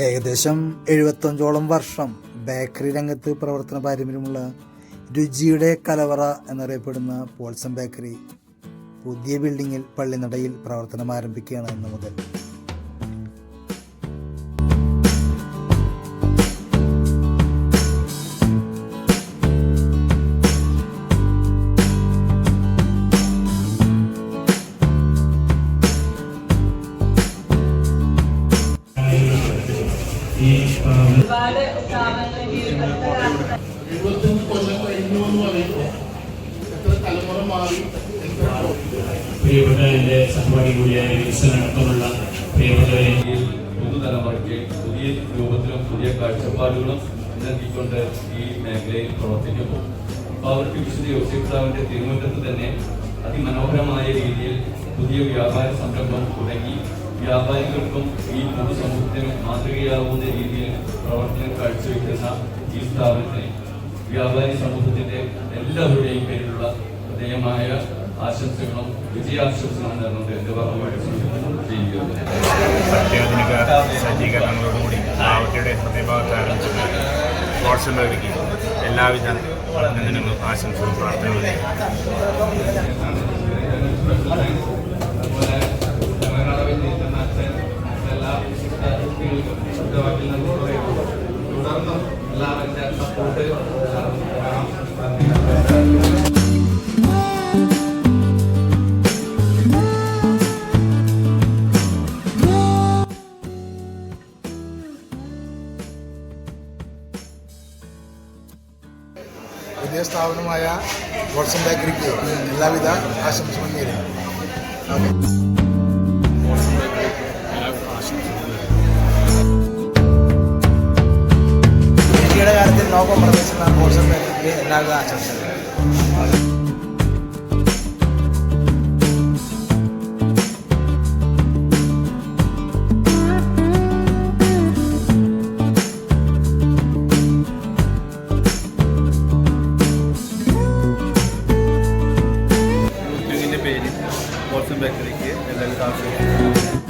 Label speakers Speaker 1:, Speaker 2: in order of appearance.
Speaker 1: ഏകദേശം 75ഓളം വർഷം ബേക്കറി രംഗത്ത് പ്രവർത്തന പാരമ്പര്യമുള്ള രുചിയുടെ കലവറ എന്നറിയപ്പെടുന്ന പോൾസൺ ബേക്കറി പുതിയ ബിൽഡിങ്ങിൽ പള്ളിനടയിൽ പ്രവർത്തനം ആരംഭിക്കുകയാണ് ഇന്ന് മുതൽ.
Speaker 2: പ്രിയപ്പെട്ട എൻ്റെ സഹപാഠി കൂടിയായ വിൽസനടക്കമുള്ള പ്രിയപ്പെട്ടവരെ,
Speaker 3: പുതുതലമുറയ്ക്ക് പുതിയ രൂപത്തിലും പുതിയ കാഴ്ചപ്പാടുകളും നൽകിക്കൊണ്ട് ഈ മേഖലയിൽ പ്രവർത്തിക്കുന്നു. അവർക്ക് വിശുദ്ധ യോസേഫ്പിതാവിന്റെ തിരുമുറ്റത്ത് തന്നെ അതിമനോഹരമായ രീതിയിൽ പുതിയ വ്യാപാര സംരംഭം തുടങ്ങി വ്യാപാരികൾക്കും ഈ പൊതുസമൂഹത്തിനും മാതൃകയാവുന്ന രീതിയിൽ പ്രവർത്തനം കാഴ്ചവെക്കുന്ന ഈ സ്ഥാപനത്തിന് വ്യാപാരി സമൂഹത്തിന്റെ എല്ലാവരുടെയും പേരിലുള്ള ഹൃദയമായ ആശംസകളും വിജയാശംസകളും നേർന്നുകൊണ്ട് എന്റെ
Speaker 4: അത്യാധുനിക സജ്ജീകരണങ്ങളോടുകൂടി ആവട്ടയുടെ ഹൃദയഭാഗത്ത് ആരംഭിച്ചത് പോൾസൺ ബേക്കറിക്ക് എല്ലാവിധ അഭിനന്ദനങ്ങളും ആശംസകളും പ്രാർത്ഥനകളും.
Speaker 3: തുടർന്നും എല്ലാവരുടെ സപ്പോർട്ട്
Speaker 5: പുതിയ സ്ഥാപനമായ പോൾസൺ ബേക്കറിക്ക് എല്ലാവിധ ആശംസകളും നേരുന്നു. രുചിയുടെ കാര്യത്തിൽ നോ കോംപ്രമൈസ് എന്ന പോൾസൺ ബേക്കറിക്ക് എല്ലാവിധ ആശംസകളും.
Speaker 6: പേരിൽ പോൾസൺ ബേക്കറിക്ക് എല്ലാവിധ ആശംസകളും.